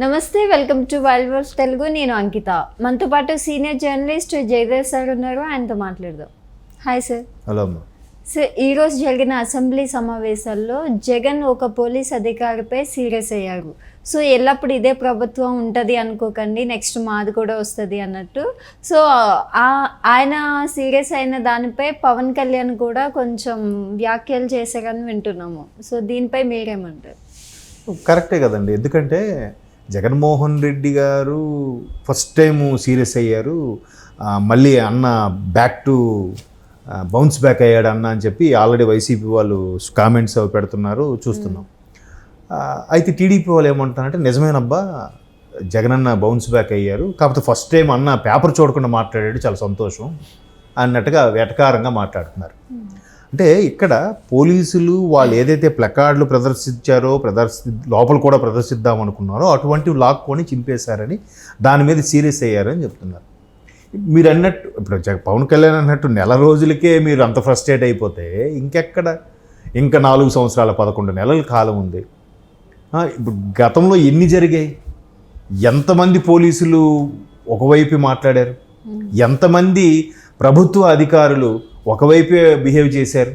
నమస్తే, welcome to wild verse Telugu. నేను అంకిత. మనతో పాటు సీనియర్ జర్నలిస్ట్ జయదేవ్ సార్ ఉన్నారు, ఆయనతో మాట్లాడదాం. Hi sir. హలో అమ్మా. సార్, ఈరోజు జరిగిన అసెంబ్లీ సమావేశాల్లో జగన్ ఒక పోలీస్ అధికారిపై సీరియస్ అయ్యారు. సో ఎల్లప్పుడు ఇదే ప్రభుత్వం ఉంటుంది అనుకోకండి, నెక్స్ట్ మాది కూడా వస్తుంది అన్నట్టు. సో ఆయన సీరియస్ అయిన దానిపై పవన్ కళ్యాణ్ కూడా కొంచెం వ్యాఖ్యలు చేశారని వింటున్నాము. సో దీనిపై మీరేమంటారు? కరెక్టే కదండి, ఎందుకంటే జగన్మోహన్ రెడ్డి గారు ఫస్ట్ టైము సీరియస్ అయ్యారు. మళ్ళీ అన్న బ్యాక్ టు బౌన్స్ బ్యాక్ అయ్యాడు అన్న అని చెప్పి ఆల్రెడీ వైసీపీ వాళ్ళు కామెంట్స్ అవి పెడుతున్నారు, చూస్తున్నాం. అయితే టీడీపీ వాళ్ళు ఏమంటున్నారంటే నిజమేనబ్బా, జగనన్న బౌన్స్ బ్యాక్ అయ్యారు, కాకపోతే ఫస్ట్ టైం అన్న పేపర్ చూడకుండా మాట్లాడాడు, చాలా సంతోషం అన్నట్టుగా వెటకారంగా మాట్లాడుతున్నారు. అంటే ఇక్కడ పోలీసులు వాళ్ళు ఏదైతే ప్లకార్డులు ప్రదర్శించారో లోపల కూడా ప్రదర్శిద్దాం అనుకున్నారో అటువంటివి లాక్కొని చింపేశారని దాని మీద సీరియస్ అయ్యారని చెప్తున్నారు. మీరు అన్నట్టు ఇప్పుడు పవన్ కళ్యాణ్ అన్నట్టు నెల రోజులకే మీరు అంత ఫ్రస్ట్రేట్ అయిపోతే ఇంకెక్కడ, ఇంకా 4 సంవత్సరాల 11 నెలల కాలం ఉంది. ఇప్పుడు గతంలో ఎన్ని జరిగాయి, ఎంతమంది పోలీసులు ఒకవైపు మాట్లాడారు, ఎంతమంది ప్రభుత్వ అధికారులు ఒకవైపే బిహేవ్ చేశారు.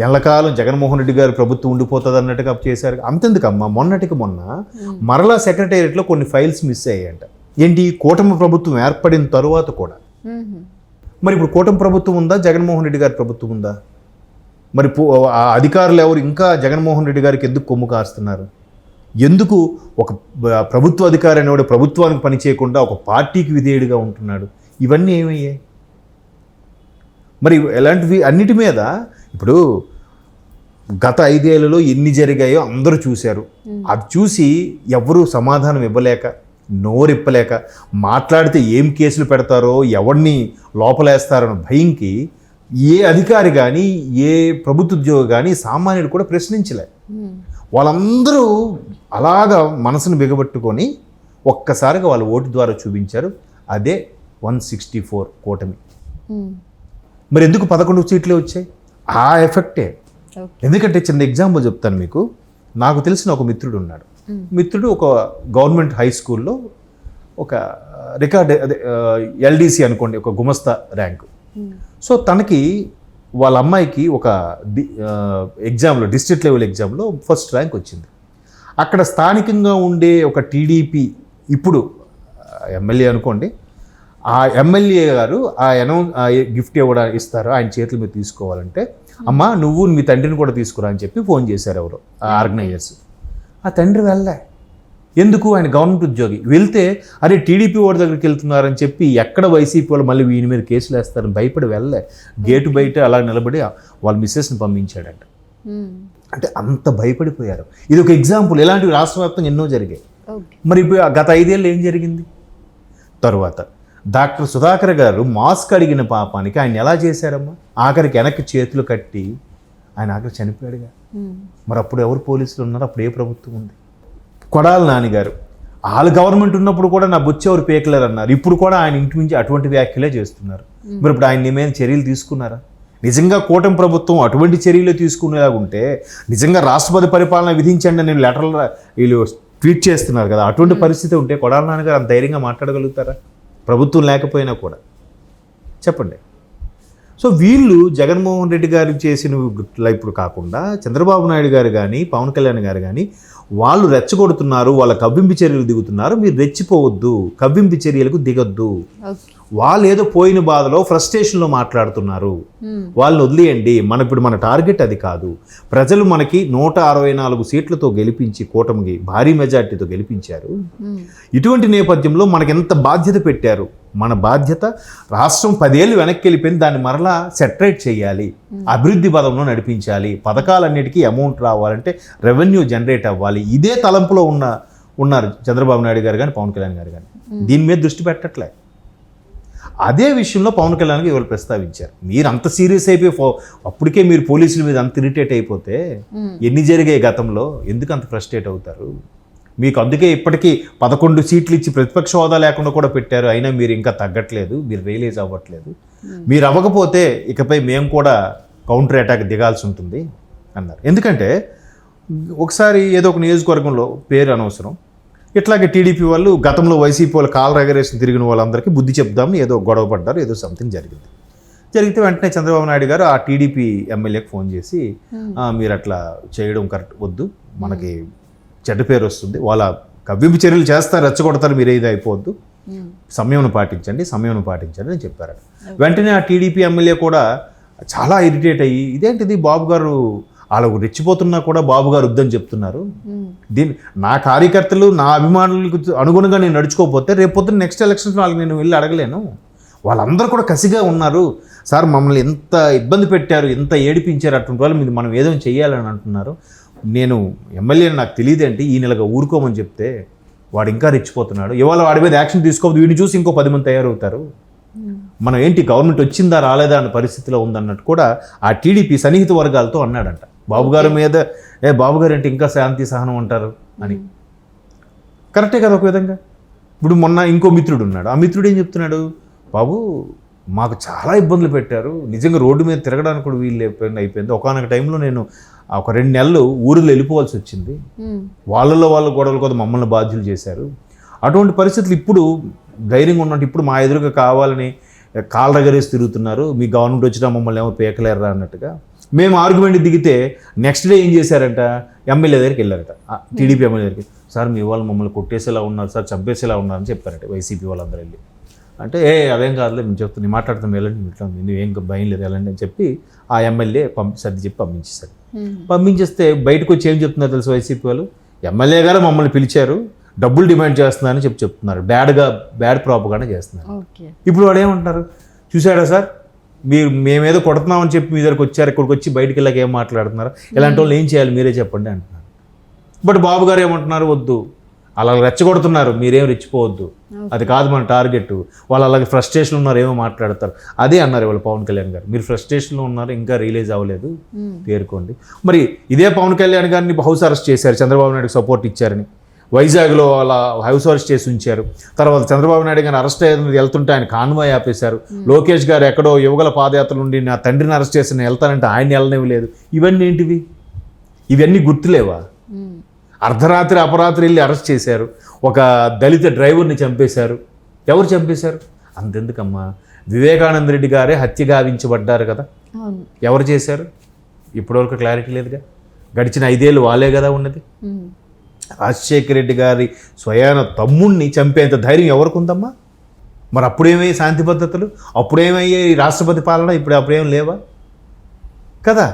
ఎల్లకాలం జగన్మోహన్ రెడ్డి గారు ప్రభుత్వం ఉండిపోతుంది అన్నట్టుగా చేశారు. అంతెందుకమ్మా, మొన్నటికి మొన్న మరలా సెక్రటేరియట్లో కొన్ని ఫైల్స్ మిస్ అయ్యాయంట. ఏంటి, కూటమి ప్రభుత్వం ఏర్పడిన తరువాత కూడా. మరి ఇప్పుడు కూటమి ప్రభుత్వం ఉందా, జగన్మోహన్ రెడ్డి గారి ప్రభుత్వం ఉందా? మరి ఆ అధికారులు ఎవరు ఇంకా జగన్మోహన్ రెడ్డి గారికి ఎందుకు కొమ్ము కాస్తున్నారు? ఎందుకు ఒక ప్రభుత్వ అధికారి అనేవాడు ప్రభుత్వానికి పని చేయకుండా ఒక పార్టీకి విధేయుడిగా ఉంటున్నాడు? ఇవన్నీ ఏమయ్యాయి? మరి ఎలాంటివి అన్నిటి మీద ఇప్పుడు గత 5 ఏళ్లలో ఎన్ని జరిగాయో అందరూ చూశారు. అది చూసి ఎవరు సమాధానం ఇవ్వలేక, నోరిప్పలేక, మాట్లాడితే ఏం కేసులు పెడతారో, ఎవరిని లోపలేస్తారో భయంకి ఏ అధికారి కానీ ఏ ప్రభుత్వ ఉద్యోగి కానీ సామాన్యుడు కూడా ప్రశ్నించలే. వాళ్ళందరూ అలాగా మనసును బిగబట్టుకొని ఒక్కసారిగా వాళ్ళ ఓటు ద్వారా చూపించారు. అదే 164 కూటమి. మరి ఎందుకు 11 సీట్లే వచ్చాయి? ఆ ఎఫెక్టే. ఎందుకంటే చిన్న ఎగ్జాంపుల్ చెప్తాను మీకు. నాకు తెలిసిన ఒక మిత్రుడు ఉన్నాడు. మిత్రుడు ఒక గవర్నమెంట్ హై స్కూల్లో ఒక రికార్డ్, అదే ఎల్డీసీ అనుకోండి, ఒక గుమస్తా ర్యాంకు. సో తనకి వాళ్ళ అమ్మాయికి ఒక ఎగ్జామ్లో, డిస్ట్రిక్ట్ లెవెల్ ఎగ్జామ్లో ఫస్ట్ ర్యాంక్ వచ్చింది. అక్కడ స్థానికంగా ఉండే ఒక టీడీపీ ఇప్పుడు ఎమ్మెల్యే అనుకోండి, ఆ ఎమ్మెల్యే గారు ఆ గిఫ్ట్ ఇస్తారు, ఆయన చేతుల మీద తీసుకోవాలంటే, అమ్మా నువ్వు మీ తండ్రిని కూడా తీసుకురా అని చెప్పి ఫోన్ చేశారు ఎవరు ఆర్గనైజర్స్. ఆ తండ్రి వెళ్ళే. ఎందుకు? ఆయన గవర్నమెంట్ ఉద్యోగి. వెళ్తే అరే టీడీపీ వాడి దగ్గరికి వెళ్తున్నారని చెప్పి ఎక్కడ వైసీపీ వాళ్ళు మళ్ళీ వీని మీద కేసులు వేస్తారని భయపడి వెళ్ళే. గేటు బయట అలా నిలబడి వాళ్ళ మిస్సెస్ని పంపించాడంట. అంటే అంత భయపడిపోయారు. ఇది ఒక ఎగ్జాంపుల్. ఇలాంటివి రాష్ట్ర వ్యాప్తంగా ఎన్నో జరిగాయి. మరి ఇప్పుడు గత 5 ఏళ్ళు ఏం జరిగింది? తరువాత డాక్టర్ సుధాకర్ గారు మాస్క్ అడిగిన పాపానికి ఆయన ఎలా చేశారమ్మా? ఆఖరికి వెనక్కి చేతులు కట్టి ఆయన ఆఖరి చనిపోయాడుగా. మరి అప్పుడు ఎవరు పోలీసులు ఉన్నారు? అప్పుడు ఏ ప్రభుత్వం ఉంది? కొడాలి నాన్నగారు వాళ్ళ గవర్నమెంట్ ఉన్నప్పుడు కూడా నా బొచ్చి ఎవరు పేకలేరు అన్నారు. ఇప్పుడు కూడా ఆయన ఇంటి నుంచి అటువంటి వ్యాఖ్యలే చేస్తున్నారు. మరి ఇప్పుడు ఆయన మీద చర్యలు తీసుకున్నారా? నిజంగా కూటమి ప్రభుత్వం అటువంటి చర్యలు తీసుకునేలాగుంటే నిజంగా రాష్ట్రపతి పరిపాలన విధించండి అని లెటర్లు వీళ్ళు ట్వీట్ చేస్తున్నారు కదా, అటువంటి పరిస్థితి ఉంటే కొడాలి నాన్నగారు అంత ధైర్యంగా మాట్లాడగలుగుతారా? ప్రభుత్వం లేకపోయినా కూడా చెప్పండి. సో వీళ్ళు జగన్మోహన్ రెడ్డి గారు చేసిన ఇప్పుడు కాకుండా చంద్రబాబు నాయుడు గారు కానీ పవన్ కళ్యాణ్ గారు కానీ వాళ్ళు రెచ్చగొడుతున్నారు, వాళ్ళ కవ్వింపు చర్యలు దిగుతున్నారు. మీరు రెచ్చిపోవద్దు, కవ్వింపు చర్యలకు దిగొద్దు. వాళ్ళు ఏదో పోయిన బాధలో ఫ్రస్ట్రేషన్లో మాట్లాడుతున్నారు, వాళ్ళని వదిలేయండి. ఇప్పుడు మన టార్గెట్ అది కాదు. ప్రజలు మనకి 164 సీట్లతో గెలిపించి కూటమికి భారీ మెజార్టీతో గెలిపించారు. ఇటువంటి నేపథ్యంలో మనకి ఎంత బాధ్యత పెట్టారు? మన బాధ్యత రాష్ట్రం 10 ఏళ్ళు వెనక్కి వెళ్ళిపోయింది, దాన్ని మరలా సెటరేట్ చేయాలి, అభివృద్ధి పదంలో నడిపించాలి, పథకాలన్నిటికీ అమౌంట్ రావాలంటే రెవెన్యూ జనరేట్ అవ్వాలి. ఇదే తలంపులో ఉన్నారు చంద్రబాబు నాయుడు గారు కానీ పవన్ కళ్యాణ్ గారు కానీ. దీని మీద దృష్టి పెట్టట్లే. అదే విషయంలో పవన్ కళ్యాణ్కి ఎవరు ప్రస్తావించారు? మీరు అంత సీరియస్ అయిపోయి అప్పటికే మీరు పోలీసుల మీద అంత ఇరిటేట్ అయిపోతే ఎన్ని జరిగాయి గతంలో? ఎందుకు అంత ఫ్రస్ట్రేట్ అవుతారు? మీకు అందుకే ఇప్పటికీ 11 సీట్లు ఇచ్చి ప్రతిపక్ష హోదా లేకుండా కూడా పెట్టారు. అయినా మీరు ఇంకా తగ్గట్లేదు, మీరు రియలైజ్ అవ్వట్లేదు. మీరు అవ్వకపోతే ఇకపై మేము కూడా కౌంటర్ అటాక్ దిగాల్సి ఉంటుంది అన్నారు. ఎందుకంటే ఒకసారి ఏదో ఒక నియోజకవర్గంలో, పేరు అనవసరం, ఇట్లాగే టీడీపీ వాళ్ళు గతంలో వైసీపీ వాళ్ళు కాల్ రగరేషన్ తిరిగిన వాళ్ళందరికీ బుద్ధి చెప్దామని ఏదో గొడవ పడ్డారు, ఏదో సంథింగ్ జరిగితే వెంటనే చంద్రబాబు నాయుడు గారు ఆ టీడీపీ ఎమ్మెల్యేకి ఫోన్ చేసి మీరు అట్లా చేయడం కరెక్ట్ వద్దు, మనకి చెడ్డ పేరు వస్తుంది, వాళ్ళ కవ్వింపు చర్యలు చేస్తారు, రెచ్చగొడతారు, మీరు ఏది అయిపోవద్దు, సమయం పాటించండి అని చెప్పారట. వెంటనే ఆ టీడీపీ ఎమ్మెల్యే కూడా చాలా ఇరిటేట్ అయ్యి ఇదేంటిది బాబు గారు వాళ్ళకు రెచ్చిపోతున్నా కూడా బాబు గారు వద్దని చెప్తున్నారు, నా కార్యకర్తలు నా అభిమానులకు అనుగుణంగా నేను నడుచుకోకపోతే రేపు పొద్దున్న నెక్స్ట్ ఎలక్షన్స్ వాళ్ళకి నేను వెళ్ళి అడగలేను, వాళ్ళందరూ కూడా కసిగా ఉన్నారు సార్, మమ్మల్ని ఎంత ఇబ్బంది పెట్టారు, ఎంత ఏడిపించారు, అటువంటి వాళ్ళు మీరు మనం ఏదో చేయాలని అంటున్నారు, నేను ఎమ్మెల్యేని నాకు తెలియదేంటి ఈ నెలగా ఊరుకోమని చెప్తే వాడు ఇంకా రెచ్చిపోతున్నాడు, ఇవాళ వాడి మీద యాక్షన్ తీసుకోవద్దు, వీడిని చూసి ఇంకో 10 మంది తయారవుతారు, మనం ఏంటి గవర్నమెంట్ వచ్చిందా రాలేదా అన్న పరిస్థితిలో ఉందన్నట్టు కూడా ఆ టీడీపీ సన్నిహిత వర్గాలతో అన్నాడంట బాబు గారి మీద. బాబు గారు అంటే ఇంకా శాంతి సహనం అంటారు అని. కరెక్టే కదా ఒక విధంగా. ఇప్పుడు మొన్న ఇంకో మిత్రుడు ఉన్నాడు, ఆ మిత్రుడు ఏం చెప్తున్నాడు, బాబు మాకు చాలా ఇబ్బందులు పెట్టారు, నిజంగా రోడ్డు మీద తిరగడానికి కూడా వీళ్ళు అయిపోయింది, ఒకనొక టైంలో నేను ఒక 2 నెలలు ఊరిలో వెళ్ళిపోవాల్సి వచ్చింది, వాళ్ళ గొడవలు కూడా మమ్మల్ని బాధ్యులు చేశారు, అటువంటి పరిస్థితులు ఇప్పుడు ధైర్యంగా ఉన్నట్టు ఇప్పుడు మా ఎదురుగా కావాలని కాళ్ళ రగరేసి తిరుగుతున్నారు, మీ గవర్నమెంట్ వచ్చినా మమ్మల్ని ఏమో పేకలేరా అన్నట్టుగా మేము ఆర్గ్యుమెంట్ దిగితే నెక్స్ట్ డే ఏం చేశారంట, ఎమ్మెల్యే దగ్గరికి వెళ్ళారట, టీడీపీ ఎమ్మెల్యే దగ్గరికి, సార్ మీ వాళ్ళు మమ్మల్ని కొట్టేసేలా ఉన్నారు సార్, చంపేసేలా ఉన్నారని చెప్పారట వైసీపీ వాళ్ళందరూ వెళ్ళి. అంటే అదేం కాదులే నేను చెప్తాను, నేను మాట్లాడుతాను వెళ్ళండి, ఇట్లా నువ్వేం భయం లేదు వెళ్ళండి అని చెప్పి ఆ ఎమ్మెల్యే సర్ది చెప్పి పంపించేశారు. పంపించేస్తే బయటకు వచ్చి ఏం చెప్తున్నారు తెలుసు వైసీపీ వాళ్ళు, ఎమ్మెల్యే గారు మమ్మల్ని పిలిచారు, డబ్బులు డిమాండ్ చేస్తున్నారని చెప్తున్నారు, బ్యాడ్ ప్రాపగాండా చేస్తున్నారు. ఇప్పుడు వాడు ఏమంటారు, చూసాడా సార్ మీరు మేమేదో కొడుతున్నామని చెప్పి మీ దగ్గరకు వచ్చారు, ఇక్కడికి వచ్చి బయటికి వెళ్ళాక ఏం మాట్లాడుతున్నారు, ఇలాంటి వాళ్ళు ఏం చేయాలి మీరే చెప్పండి అంటున్నారు. బట్ బాబు గారు ఏమంటున్నారు, వద్దు అలా రెచ్చగొడుతున్నారు, మీరేం రెచ్చిపోవద్దు, అది కాదు మన టార్గెట్, వాళ్ళు అలాగే ఫ్రస్ట్రేషన్ ఉన్నారు ఏమో మాట్లాడతారు, అదే అన్నారు ఇవాళ పవన్ కళ్యాణ్ గారు, మీరు ఫ్రస్ట్రేషన్లో ఉన్నారు ఇంకా రియలైజ్ అవ్వలేదు పేర్కోండి. మరి ఇదే పవన్ కళ్యాణ్ గారిని హౌస్ అరెస్ట్ చేశారు, చంద్రబాబు నాయుడుకి సపోర్ట్ ఇచ్చారని వైజాగ్లో వాళ్ళ హౌస్ అరెస్ట్ చేసి ఉంచారు. తర్వాత చంద్రబాబు నాయుడు గారిని అరెస్ట్ అయ్యేది వెళ్తుంటే ఆయన కాన్వాయ్ ఆపేశారు. లోకేష్ గారు ఎక్కడో యువగల పాదయాత్ర నుండి నా తండ్రిని అరెస్ట్ చేసి నేను వెళ్తానంటే ఆయన వెళ్ళనివ్వలేదు. ఇవన్నీ ఏంటివి, ఇవన్నీ గుర్తులేవా? అర్ధరాత్రి అపరాత్రి వెళ్ళి అరెస్ట్ చేశారు, ఒక దళిత డ్రైవర్ని చంపేశారు. ఎవరు చంపేశారు? అంతెందుకమ్మా, వివేకానంద రెడ్డి గారే హత్య గావించబడ్డారు కదా, ఎవరు చేశారు? ఇప్పటివరకు క్లారిటీ లేదుగా. గడిచిన 5 ఏళ్ళు వాళ్ళే కదా ఉన్నది. రాజశేఖర రెడ్డి గారి స్వయాన తమ్ముణ్ణి చంపేంత ధైర్యం ఎవరికి ఉందమ్మా? మరి అప్పుడేమయ్యాయి శాంతి పద్ధతులు, అప్పుడేమయ్యాయి రాష్ట్రపతి పాలన, ఇప్పుడు అప్పుడేం లేవా కదా?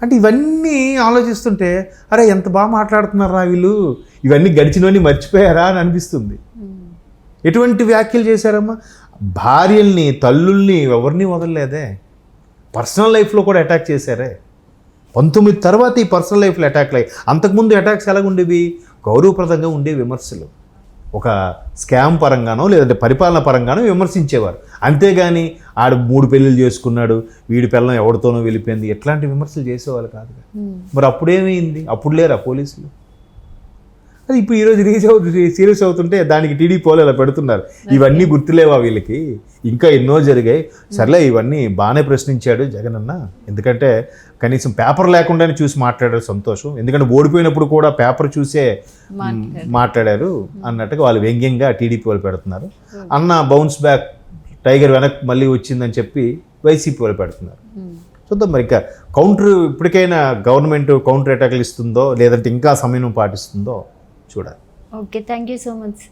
అంటే ఇవన్నీ ఆలోచిస్తుంటే అరే ఎంత బాగా మాట్లాడుతున్నారా వీళ్ళు, ఇవన్నీ గడిచినవన్నీ మర్చిపోయారా అని అనిపిస్తుంది. ఎటువంటి వ్యాఖ్యలు చేశారమ్మా, భార్యల్ని తల్లుల్ని ఎవరిని వదలలేదే, పర్సనల్ లైఫ్లో కూడా అటాక్ చేశారే. 19 తర్వాత ఈ పర్సనల్ లైఫ్లో అటాక్లు అయ్యి, అంతకుముందు అటాక్స్ ఎలాగుండేవి, గౌరవప్రదంగా ఉండే విమర్శలు, ఒక స్కామ్ పరంగానో లేదంటే పరిపాలన పరంగానో విమర్శించేవారు, అంతేగాని ఆడు 3 పెళ్ళిళ్ళు చేసుకున్నాడు, వీడి పిల్లం ఎవరితోనో వెళ్ళిపోయింది, ఎట్లాంటి విమర్శలు చేసేవాళ్ళు కాదు. మరి అప్పుడేమైంది, అప్పుడు లేరా పోలీసులు? అది ఇప్పుడు ఈరోజు సీరియస్ అవుతుంటే దానికి టీడీపీ వాళ్ళు ఇలా పెడుతున్నారు, ఇవన్నీ గుర్తులేవా వీళ్ళకి, ఇంకా ఎన్నో జరిగాయి. సర్లే ఇవన్నీ బాగానే ప్రశ్నించాడు జగన్ అన్న, ఎందుకంటే కనీసం పేపర్ లేకుండానే చూసి మాట్లాడారు, సంతోషం. ఎందుకంటే ఓడిపోయినప్పుడు కూడా పేపర్ చూసే మాట్లాడారు అన్నట్టుగా వాళ్ళు వ్యంగ్యంగా టీడీపీ వాళ్ళు పెడుతున్నారు. అన్న బౌన్స్ బ్యాక్, టైగర్ వెనక్కి మళ్ళీ వచ్చిందని చెప్పి వైసీపీ వాళ్ళు పెడుతున్నారు. చూద్దాం మరి ఇంకా కౌంటర్, ఇప్పటికైనా గవర్నమెంట్ కౌంటర్ అటాక్లు ఇస్తుందో లేదంటే ఇంకా సమయం పాటిస్తుందో చూడాలి. Okay, thank you so much.